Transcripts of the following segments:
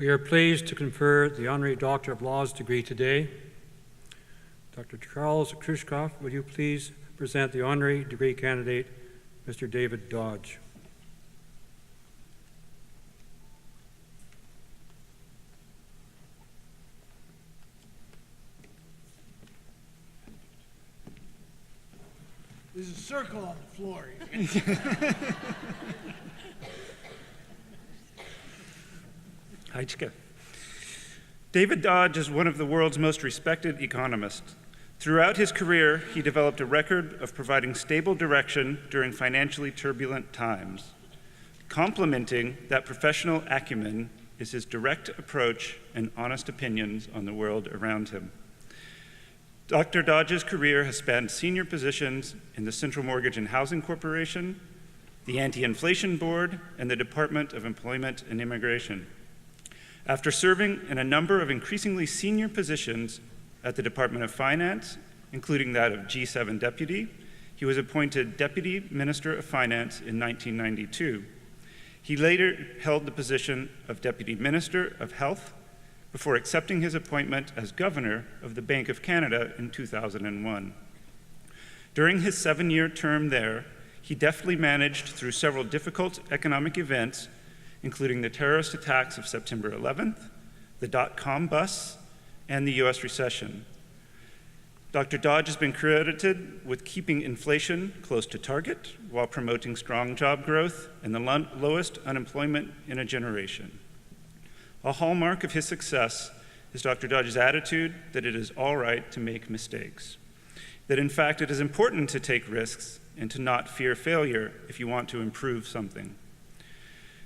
We are pleased to confer the Honorary Doctor of Laws degree today. Dr. Charles Khrushchev, would you please present the honorary degree candidate, Mr. David Dodge. There's a circle on the floor. David Dodge is one of the world's most respected economists. Throughout his career, he developed a record of providing stable direction during financially turbulent times. Complementing that professional acumen is his direct approach and honest opinions on the world around him. Dr. Dodge's career has spanned senior positions in the Central Mortgage and Housing Corporation, the Anti-Inflation Board, and the Department of Employment and Immigration. After serving in a number of increasingly senior positions at the Department of Finance, including that of G7 Deputy, he was appointed Deputy Minister of Finance in 1992. He later held the position of Deputy Minister of Health before accepting his appointment as Governor of the Bank of Canada in 2001. During his 7-year term there, he deftly managed through several difficult economic events, including the terrorist attacks of September 11th, the dot-com bust, and the US recession. Dr. Dodge has been credited with keeping inflation close to target while promoting strong job growth and the lowest unemployment in a generation. A hallmark of his success is Dr. Dodge's attitude that it is all right to make mistakes, that in fact it is important to take risks and to not fear failure if you want to improve something.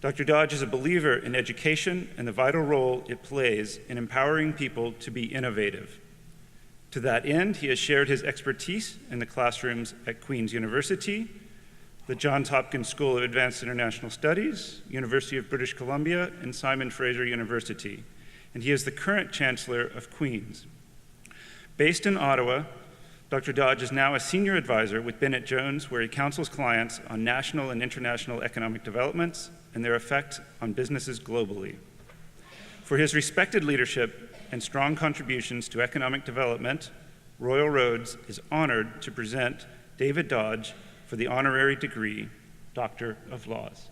Dr. Dodge is a believer in education and the vital role it plays in empowering people to be innovative. To that end, he has shared his expertise in the classrooms at Queen's University, the Johns Hopkins School of Advanced International Studies, University of British Columbia, and Simon Fraser University, and he is the current Chancellor of Queen's. Based in Ottawa, Dr. Dodge is now a senior advisor with Bennett Jones, where he counsels clients on national and international economic developments and their effect on businesses globally. For his respected leadership and strong contributions to economic development, Royal Roads is honored to present David Dodge for the honorary degree, Doctor of Laws.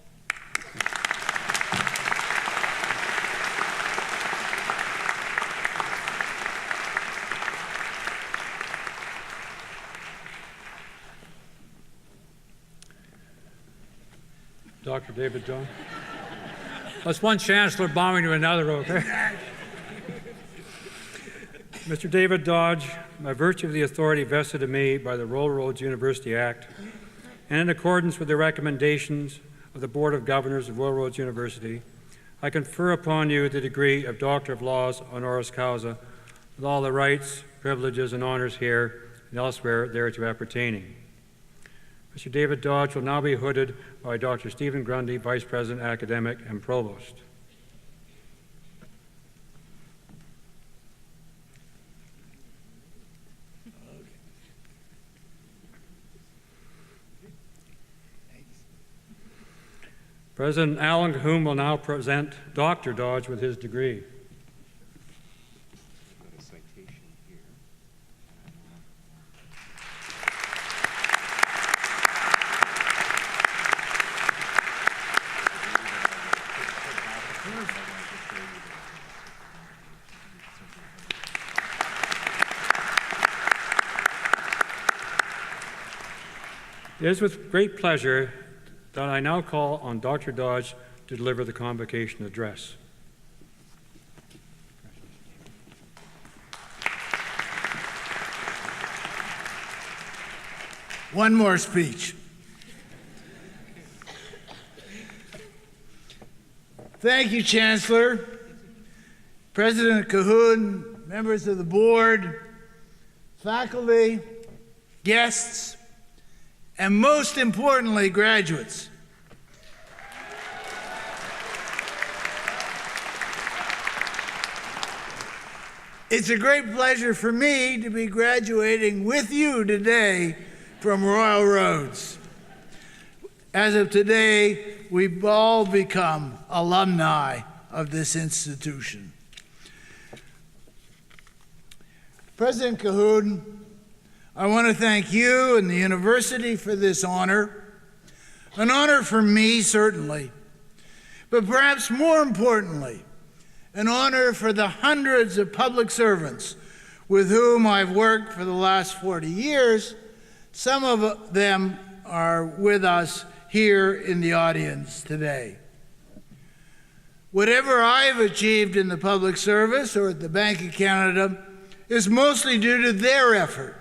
Dr. David Dodge. That's one chancellor bombing to another, okay? Mr. David Dodge, by virtue of the authority vested in me by the Royal Roads University Act, and in accordance with the recommendations of the Board of Governors of Royal Roads University, I confer upon you the degree of Doctor of Laws honoris causa, with all the rights, privileges, and honors here and elsewhere thereto appertaining. Mr. David Dodge will now be hooded by Dr. Stephen Grundy, Vice President, Academic, and Provost. President Alan Cahoon will now present Dr. Dodge with his degree. It is with great pleasure that I now call on Dr. Dodge to deliver the Convocation address. One more speech. Thank you, Chancellor, President Cahoon, members of the board, faculty, guests, and most importantly, graduates. It's a great pleasure for me to be graduating with you today from Royal Roads. As of today, we've all become alumni of this institution. President Cahoon, I want to thank you and the university for this honor. An honor for me, certainly, but perhaps more importantly, an honor for the hundreds of public servants with whom I've worked for the last 40 years. Some of them are with us here in the audience today. Whatever I've achieved in the public service or at the Bank of Canada is mostly due to their effort,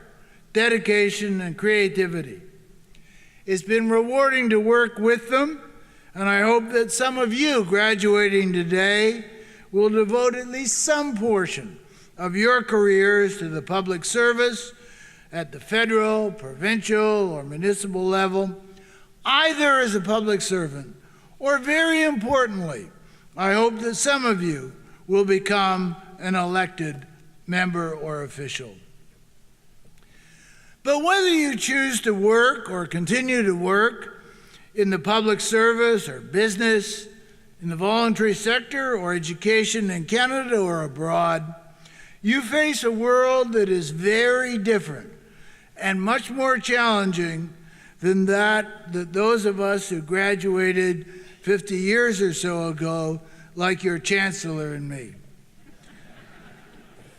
dedication, and creativity. It's been rewarding to work with them, and I hope that some of you graduating today will devote at least some portion of your careers to the public service at the federal, provincial, or municipal level, either as a public servant or, very importantly, I hope that some of you will become an elected member or official. But whether you choose to work or continue to work in the public service or business, in the voluntary sector or education in Canada or abroad, you face a world that is very different and much more challenging than that those of us who graduated 50 years or so ago, like your chancellor and me.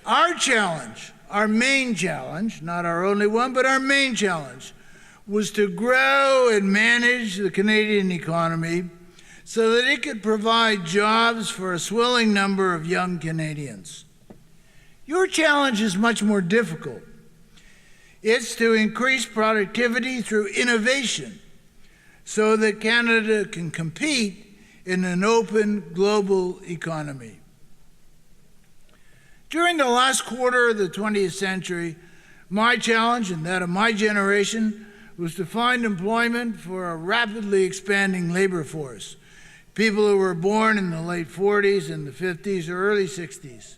Our challenge, our main challenge, not our only one, but our main challenge, was to grow and manage the Canadian economy so that it could provide jobs for a swelling number of young Canadians. Your challenge is much more difficult. It's to increase productivity through innovation so that Canada can compete in an open global economy. During the last quarter of the 20th century, my challenge and that of my generation was to find employment for a rapidly expanding labor force, people who were born in the late 40s and the 50s or early 60s.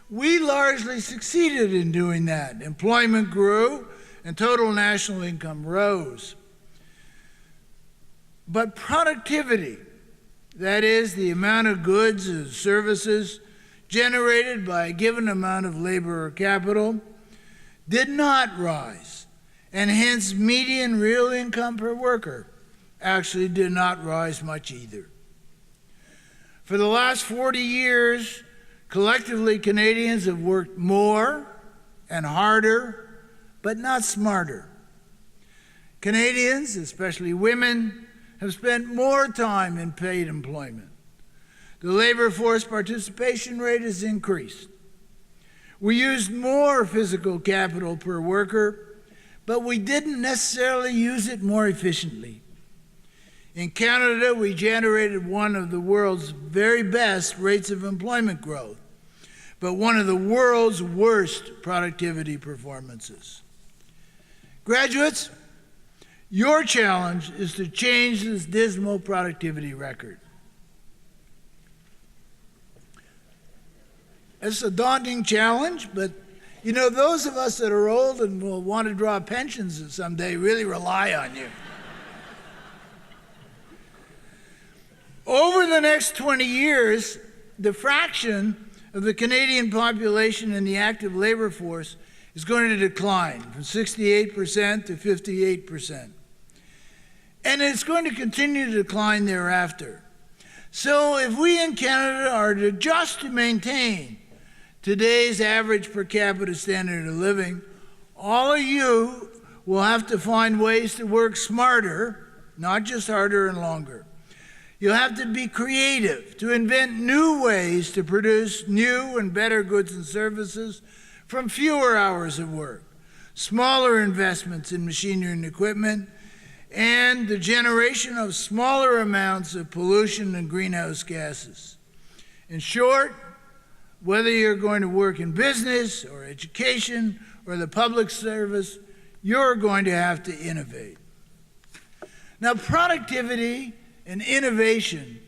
We largely succeeded in doing that. Employment grew and total national income rose. But productivity, that is, the amount of goods and services generated by a given amount of labor or capital, did not rise, and hence median real income per worker actually did not rise much either. For the last 40 years, collectively, Canadians have worked more and harder, but not smarter. Canadians, especially women, have spent more time in paid employment. The labor force participation rate has increased. We used more physical capital per worker, but we didn't necessarily use it more efficiently. In Canada, we generated one of the world's very best rates of employment growth, but one of the world's worst productivity performances. Graduates, your challenge is to change this dismal productivity record. It's a daunting challenge, but you know, those of us that are old and will want to draw pensions someday really rely on you. Over the next 20 years, the fraction of the Canadian population in the active labor force is going to decline from 68% to 58%. And it's going to continue to decline thereafter. So if we in Canada are to just to maintain today's average per capita standard of living, all of you will have to find ways to work smarter, not just harder and longer. You'll have to be creative, to invent new ways to produce new and better goods and services from fewer hours of work, smaller investments in machinery and equipment, and the generation of smaller amounts of pollution and greenhouse gases. In short, whether you're going to work in business or education or the public service, you're going to have to innovate. Now, productivity and innovation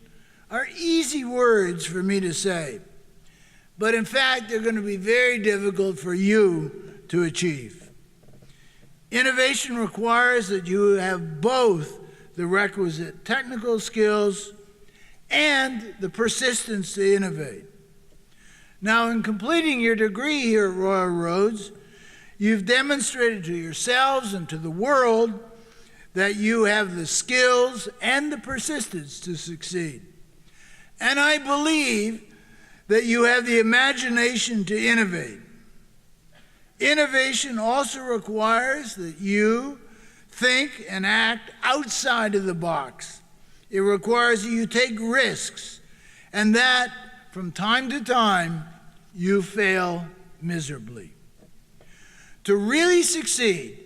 are easy words for me to say, but in fact, they're going to be very difficult for you to achieve. Innovation requires that you have both the requisite technical skills and the persistence to innovate. Now, in completing your degree here at Royal Roads, you've demonstrated to yourselves and to the world that you have the skills and the persistence to succeed. And I believe that you have the imagination to innovate. Innovation also requires that you think and act outside of the box. It requires that you take risks, and that from time to time you fail miserably. To really succeed,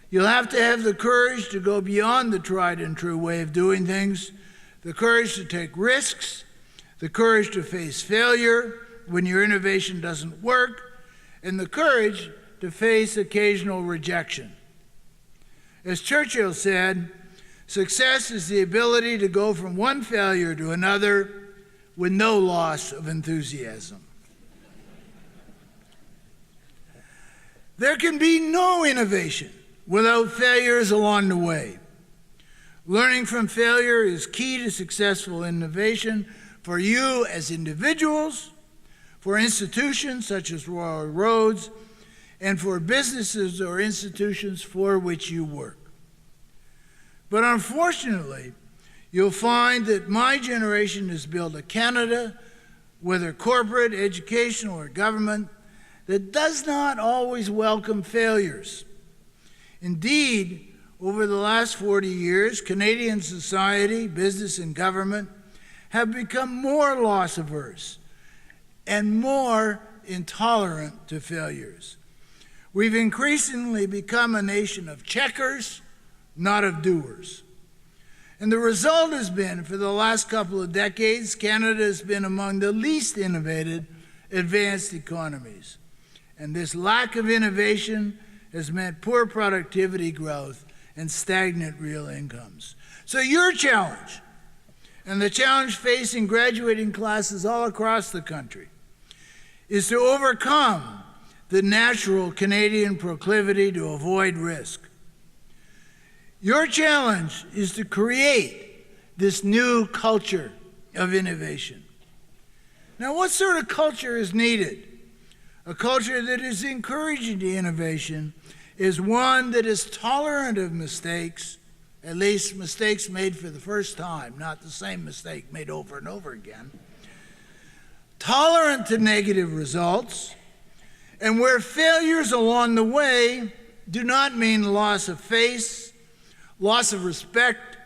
you'll have to have the courage to go beyond the tried and true way of doing things, the courage to take risks, the courage to face failure when your innovation doesn't work, and the courage to face occasional rejection. As Churchill said, success is the ability to go from one failure to another with no loss of enthusiasm. There can be no innovation without failures along the way. Learning from failure is key to successful innovation for you as individuals, for institutions such as Royal Roads, and for businesses or institutions for which you work. But unfortunately, you'll find that my generation has built a Canada, whether corporate, educational, or government, that does not always welcome failures. Indeed, over the last 40 years, Canadian society, business, and government have become more loss-averse and more intolerant to failures. We've increasingly become a nation of checkers, not of doers. And the result has been, for the last couple of decades, Canada has been among the least innovative advanced economies. And this lack of innovation has meant poor productivity growth and stagnant real incomes. So your challenge, and the challenge facing graduating classes all across the country, is to overcome the natural Canadian proclivity to avoid risk. Your challenge is to create this new culture of innovation. Now, what sort of culture is needed? A culture that is encouraging to innovation is one that is tolerant of mistakes, at least mistakes made for the first time, not the same mistake made over and over again, tolerant to negative results, and where failures along the way do not mean loss of face, loss of respect,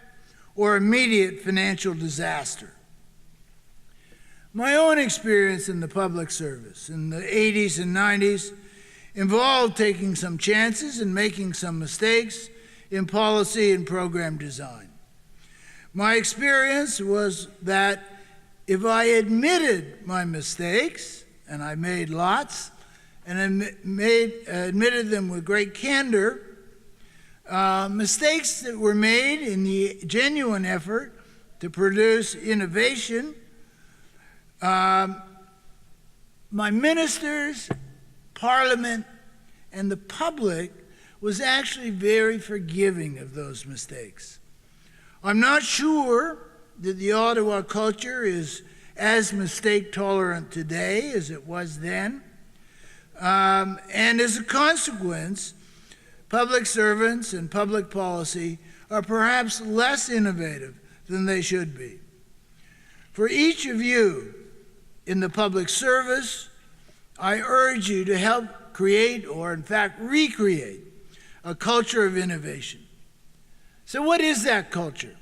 or immediate financial disaster. My own experience in the public service in the 80s and 90s involved taking some chances and making some mistakes in policy and program design. My experience was that if I admitted my mistakes, and I made lots, and admitted them with great candor, mistakes that were made in the genuine effort to produce innovation, my ministers, Parliament, and the public was actually very forgiving of those mistakes. I'm not sure that the Ottawa culture is as mistake tolerant today as it was then. And as a consequence, public servants and public policy are perhaps less innovative than they should be. For each of you in the public service, I urge you to help create, or in fact recreate, a culture of innovation. So what is that culture?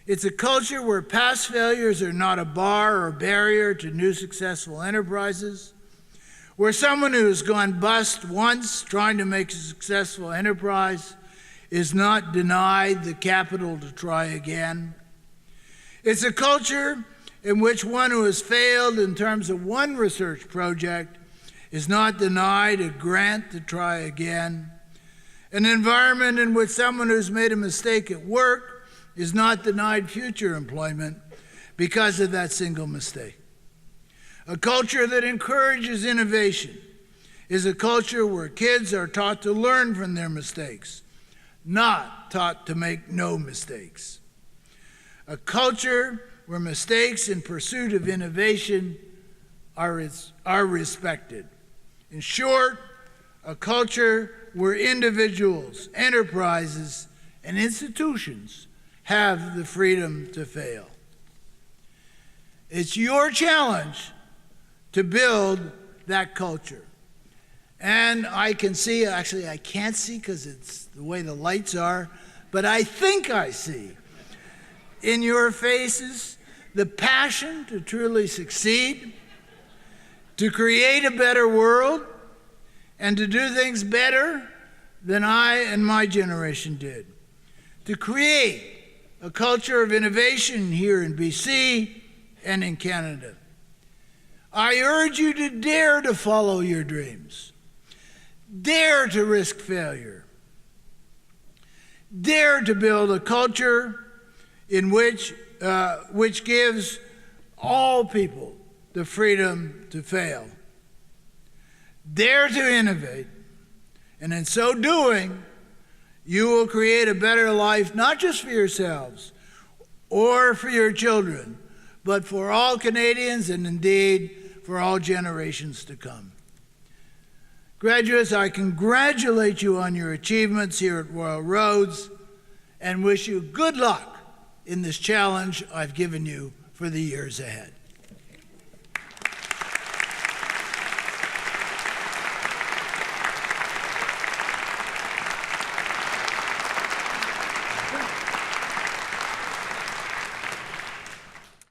It's a culture where past failures are not a bar or barrier to new successful enterprises, where someone who has gone bust once trying to make a successful enterprise is not denied the capital to try again. It's a culture in which one who has failed in terms of one research project is not denied a grant to try again. An environment in which someone who's made a mistake at work is not denied future employment because of that single mistake. A culture that encourages innovation is a culture where kids are taught to learn from their mistakes, not taught to make no mistakes. A culture where mistakes in pursuit of innovation are respected. In short, a culture where individuals, enterprises, and institutions have the freedom to fail. It's your challenge to build that culture. And I can see, actually I can't see because it's the way the lights are, but I think I see in your faces the passion to truly succeed, to create a better world, and to do things better than I and my generation did. To create a culture of innovation here in BC and in Canada. I urge you to dare to follow your dreams. Dare to risk failure. Dare to build a culture in which gives all people the freedom to fail. Dare to innovate, and in so doing, you will create a better life, not just for yourselves or for your children, but for all Canadians and indeed for all generations to come. Graduates, I congratulate you on your achievements here at Royal Roads and wish you good luck in this challenge I've given you for the years ahead.